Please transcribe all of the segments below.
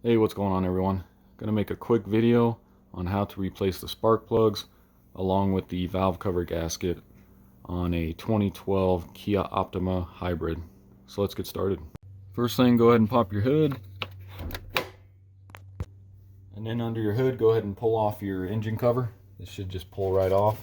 Hey, what's going on everyone? Gonna make a quick video on how to replace the spark plugs along with the valve cover gasket on a 2012 Kia Optima hybrid. So let's get started. First thing, go ahead and pop your hood. And then under your hood, go ahead and pull off your engine cover. This should just pull right off.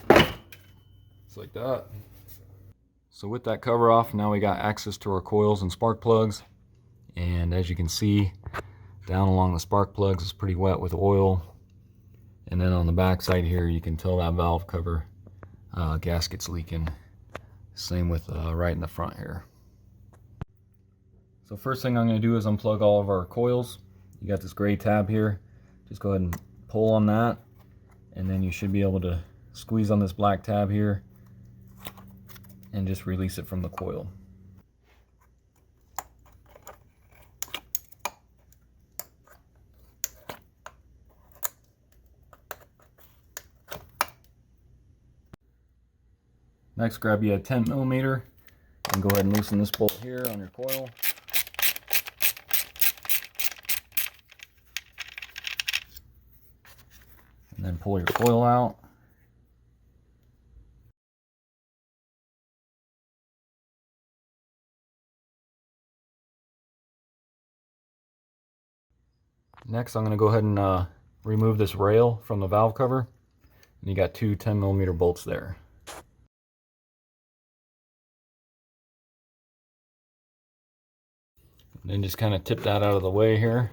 Just like that. So with that cover off, now we got access to our coils and spark plugs. And as you can see, down along the spark plugs is pretty wet with oil. And then on the back side here, you can tell that valve cover gasket's leaking. Same with right in the front here. So first thing I'm going to do is unplug all of our coils. You got this gray tab here. Just go ahead and pull on that. And then you should be able to squeeze on this black tab here and just release it from the coil. Next, grab you a 10mm and go ahead and loosen this bolt here on your coil. And then pull your coil out. Next, I'm going to go ahead and remove this rail from the valve cover. And you got two 10mm bolts there. And then just kind of tip that out of the way here.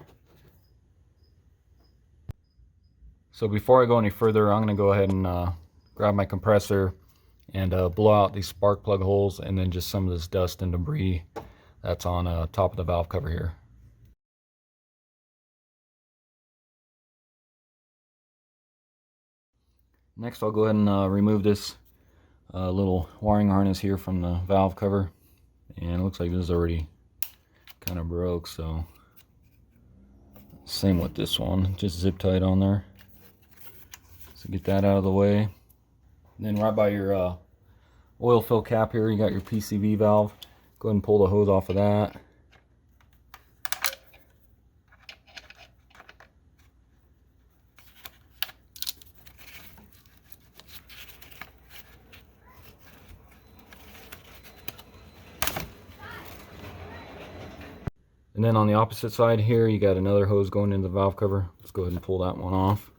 So before I go any further, I'm going to go ahead and grab my compressor and blow out these spark plug holes and then just some of this dust and debris that's on top of the valve cover here. Next, I'll go ahead and remove this little wiring harness here from the valve cover. And it looks like this is already kind of broke, so same with this one, just zip tied on there. So get that out of the way. And then right by your oil fill cap here, you got your PCV valve. Go ahead and pull the hose off of that. And then on the opposite side here, you got another hose going into the valve cover. Let's go ahead and pull that one off.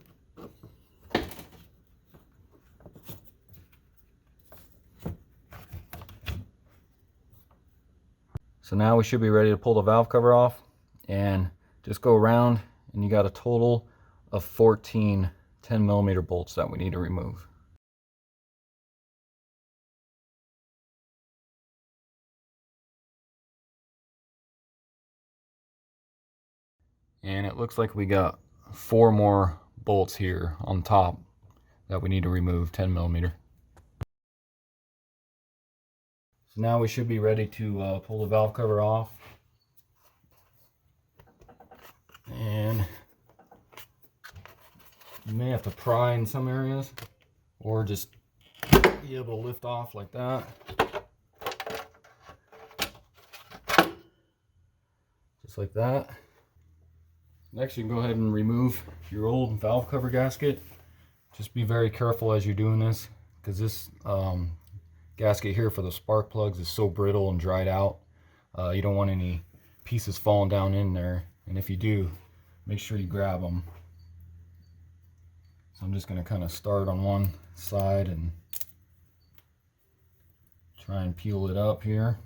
So now we should be ready to pull the valve cover off and just go around, and you got a total of 14 10mm bolts that we need to remove. And it looks like we got 4 more bolts here on top that we need to remove 10mm. So now we should be ready to pull the valve cover off. And you may have to pry in some areas or just be able to lift off like that. Just like that. Next, you can go ahead and remove your old valve cover gasket. Just be very careful as you're doing this, because this gasket here for the spark plugs is so brittle and dried out. You don't want any pieces falling down in there, and if you do, make sure you grab them. So I'm just going to kind of start on one side and try and peel it up here.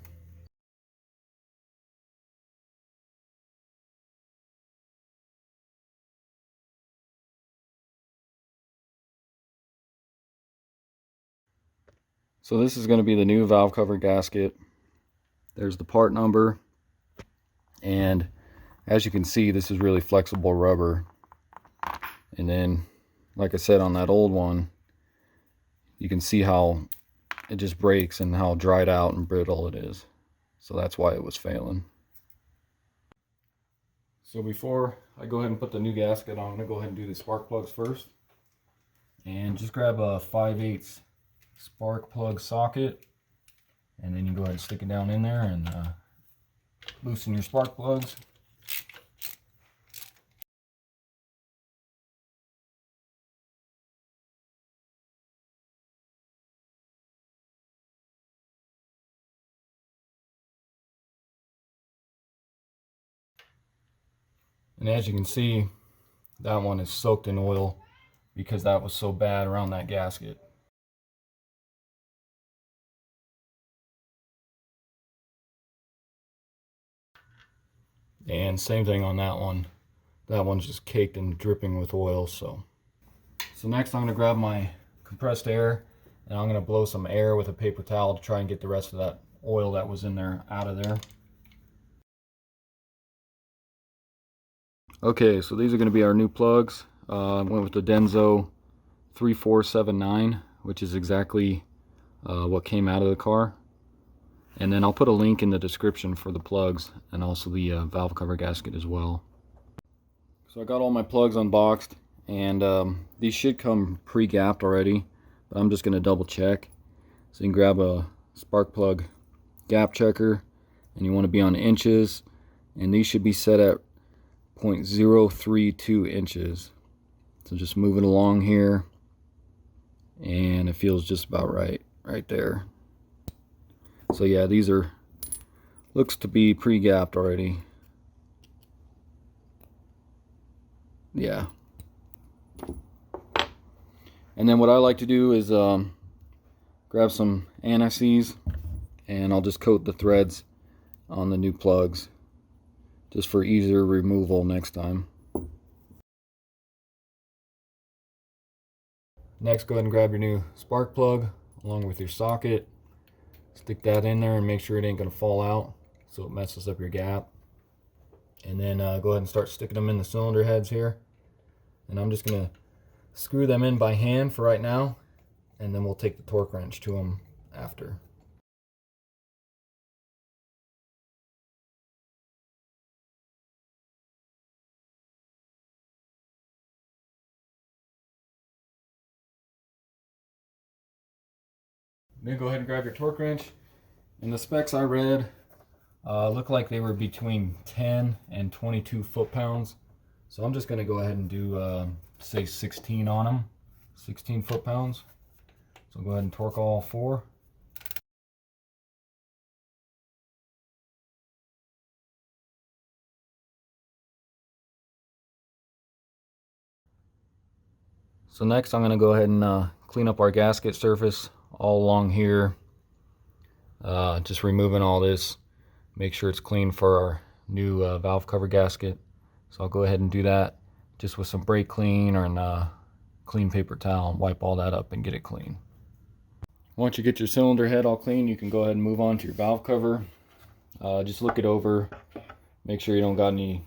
So this is going to be the new valve cover gasket. There's the part number, and as you can see, this is really flexible rubber. And then, like I said, on that old one, you can see how it just breaks and how dried out and brittle it is. So that's why it was failing. So before I go ahead and put the new gasket on, I'm going to go ahead and do the spark plugs first. And just grab a 5/8 spark plug socket, and then you go ahead and stick it down in there and loosen your spark plugs. And as you can see, that one is soaked in oil because that was so bad around that gasket. And same thing on that one. That one's just caked and dripping with oil. So next I'm going to grab my compressed air and I'm going to blow some air with a paper towel to try and get the rest of that oil that was in there out of there. Okay, so these are going to be our new plugs. I went with the Denso 3479, which is exactly what came out of the car. And then I'll put a link in the description for the plugs and also the valve cover gasket as well. So I got all my plugs unboxed, and these should come pre-gapped already, but I'm just going to double check. So you can grab a spark plug gap checker, and you want to be on inches, and these should be set at 0.032 inches. So just move it along here, and it feels just about right there. So yeah, these are, looks to be pre-gapped already. Yeah. And then what I like to do is grab some anti-seize, and I'll just coat the threads on the new plugs just for easier removal next time. Next, go ahead and grab your new spark plug along with your socket. Stick that in there and make sure it ain't going to fall out so it messes up your gap. And then go ahead and start sticking them in the cylinder heads here. And I'm just going to screw them in by hand for right now, and then we'll take the torque wrench to them after. Then go ahead and grab your torque wrench. And the specs I read look like they were between 10 and 22 foot-pounds. So I'm just going to go ahead and do, say 16 on them. 16 foot-pounds. So go ahead and torque all four. So next I'm going to go ahead and clean up our gasket surface all along here. Just removing all this. Make sure it's clean for our new valve cover gasket. So I'll go ahead and do that just with some brake clean or a clean paper towel and wipe all that up and get it clean. Once you get your cylinder head all clean, you can go ahead and move on to your valve cover. Just look it over. Make sure you don't got any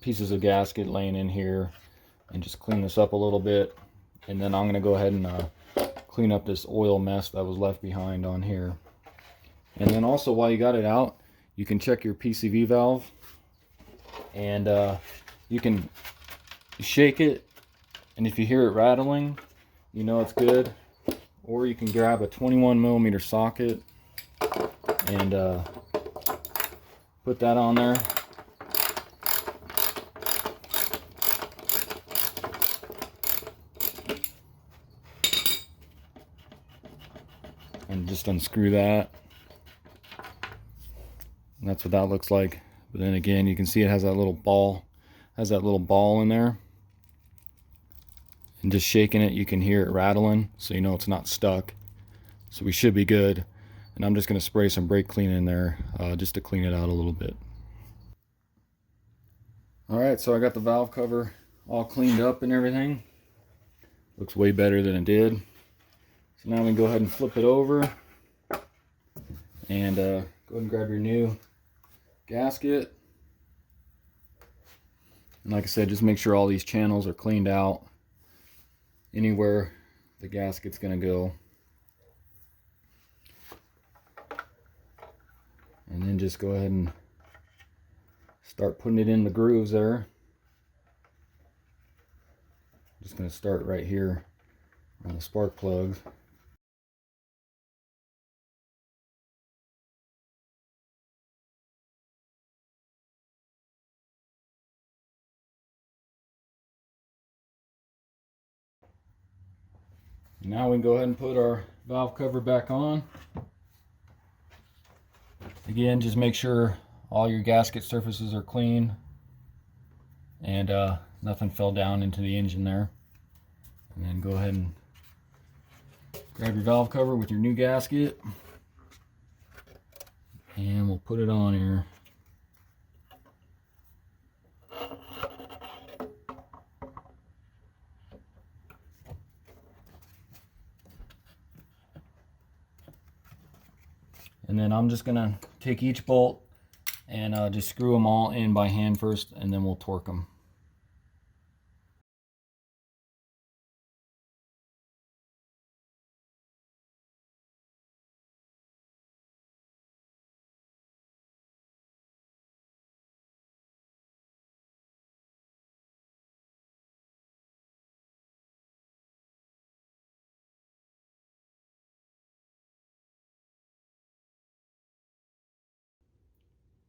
pieces of gasket laying in here, and just clean this up a little bit. And then I'm going to go ahead and clean up this oil mess that was left behind on here. And then also, while you got it out, you can check your PCV valve, and you can shake it, and if you hear it rattling, you know it's good. Or you can grab a 21mm socket and put that on there. And just unscrew that. And that's what that looks like. But then again, you can see it has that little ball, in there. And just shaking it, you can hear it rattling, so you know it's not stuck. So we should be good. And I'm just going to spray some brake clean in there just to clean it out a little bit. Alright, so I got the valve cover all cleaned up and everything. Looks way better than it did. So now we can go ahead and flip it over. And go ahead and grab your new gasket. And like I said, just make sure all these channels are cleaned out anywhere the gasket's going to go. And then just go ahead and start putting it in the grooves there. Just going to start right here on the spark plugs. Now we can go ahead and put our valve cover back on. Again, just make sure all your gasket surfaces are clean and nothing fell down into the engine there. And then go ahead and grab your valve cover with your new gasket and we'll put it on here. And then I'm just gonna take each bolt and just screw them all in by hand first, and then we'll torque them.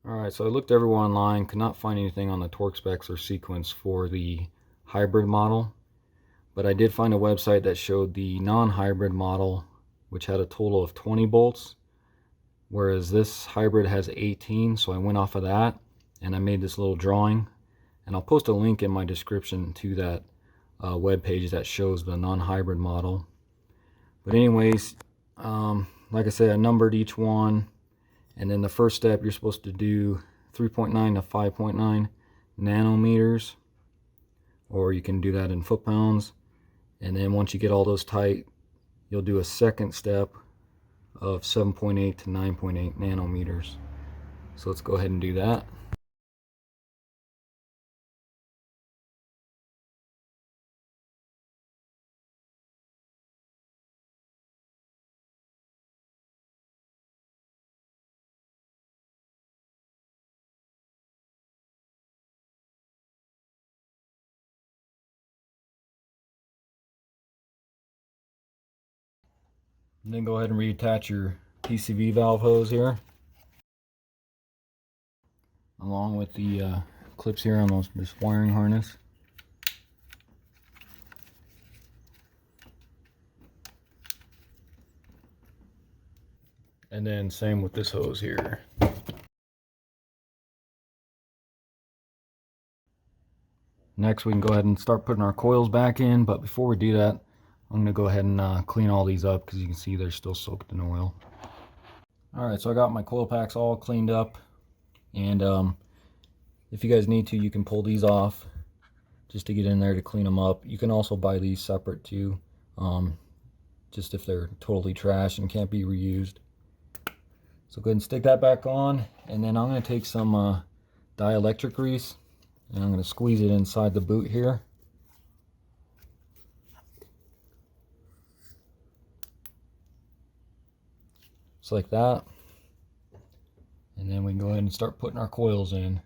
Alright, so I looked everywhere online, could not find anything on the torque specs or sequence for the hybrid model, but I did find a website that showed the non-hybrid model, which had a total of 20 bolts, whereas this hybrid has 18, so I went off of that and I made this little drawing, and I'll post a link in my description to that web page that shows the non-hybrid model. But anyways, like I said, I numbered each one. And then the first step, you're supposed to do 3.9 to 5.9 nanometers, or you can do that in foot-pounds. And then once you get all those tight, you'll do a second step of 7.8 to 9.8 nanometers. So let's go ahead and do that. And then go ahead and reattach your PCV valve hose here, along with the clips here on this wiring harness. And then same with this hose here. Next we can go ahead and start putting our coils back in, but before we do that, I'm going to go ahead and clean all these up because you can see they're still soaked in oil. Alright, so I got my coil packs all cleaned up, and if you guys need to, you can pull these off just to get in there to clean them up. You can also buy these separate too, just if they're totally trash and can't be reused. So go ahead and stick that back on, and then I'm going to take some dielectric grease and I'm going to squeeze it inside the boot here. Just like that. And then we can go ahead and start putting our coils in.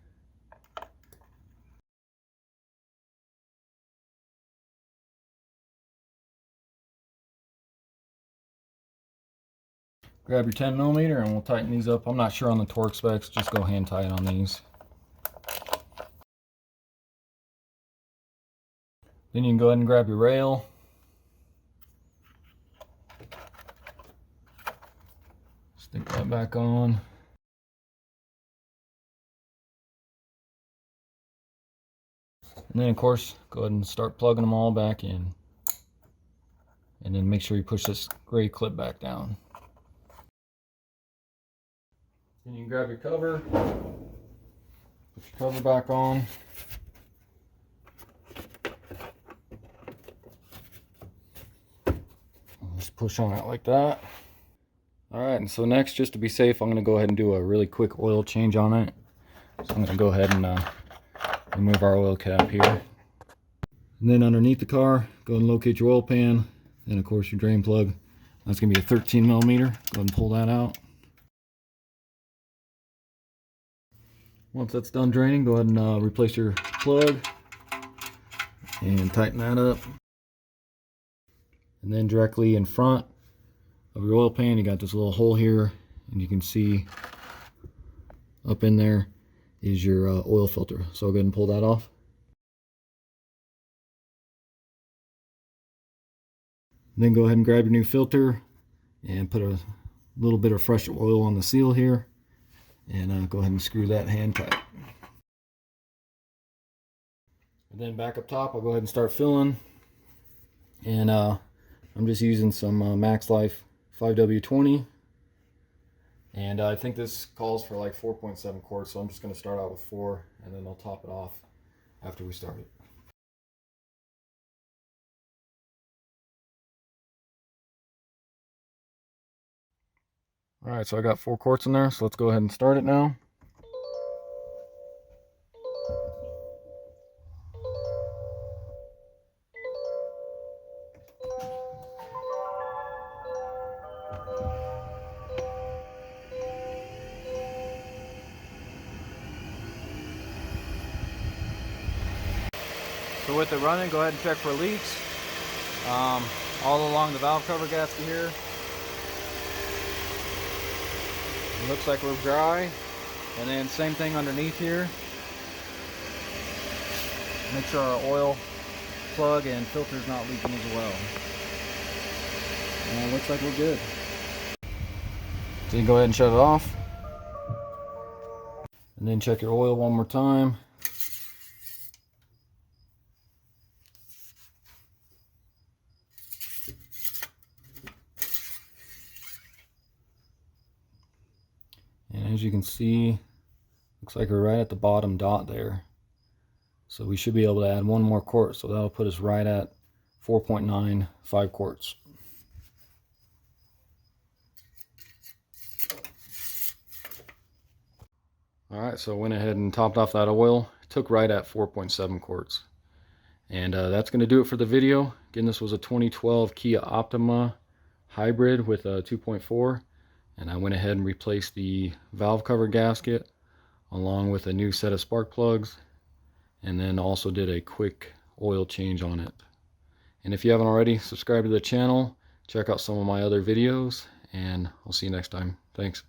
Grab your 10 millimeter and we'll tighten these up. I'm not sure on the torque specs, just go hand tight on these. Then you can go ahead and grab your rail. Stick that back on. And then of course, go ahead and start plugging them all back in. And then make sure you push this gray clip back down. Then you can grab your cover, put your cover back on. Just push on it like that. Alright, and so next, just to be safe, I'm going to go ahead and do a really quick oil change on it. So I'm going to go ahead and remove our oil cap here. And then underneath the car, go ahead and locate your oil pan, and of course your drain plug. That's going to be a 13 millimeter. Go ahead and pull that out. Once that's done draining, go ahead and replace your plug and tighten that up. And then directly in front of your oil pan, you got this little hole here, and you can see up in there is your oil filter. So go ahead and pull that off. Then go ahead and grab your new filter and put a little bit of fresh oil on the seal here, and go ahead and screw that hand tight. And then back up top, I'll go ahead and start filling. And I'm just using some Max Life 5W20. And I think this calls for like 4.7 quarts, so I'm just going to start out with 4, and then I'll top it off after we start it. Alright, so I got 4 quarts in there, so let's go ahead and start it now. So with it running, go ahead and check for leaks all along the valve cover gasket here. It looks like we're dry. And then same thing underneath here. Make sure our oil plug and filter is not leaking as well. And it looks like we're good. So you go ahead and shut it off. And then check your oil one more time. And as you can see, looks like we're right at the bottom dot there. So we should be able to add 1 more quart, so that'll put us right at 4.95 quarts. Alright, so I went ahead and topped off that oil. It took right at 4.7 quarts. And that's going to do it for the video. Again, this was a 2012 Kia Optima hybrid with a 2.4. And I went ahead and replaced the valve cover gasket along with a new set of spark plugs, and then also did a quick oil change on it. And if you haven't already, subscribe to the channel, check out some of my other videos, and I'll see you next time. Thanks.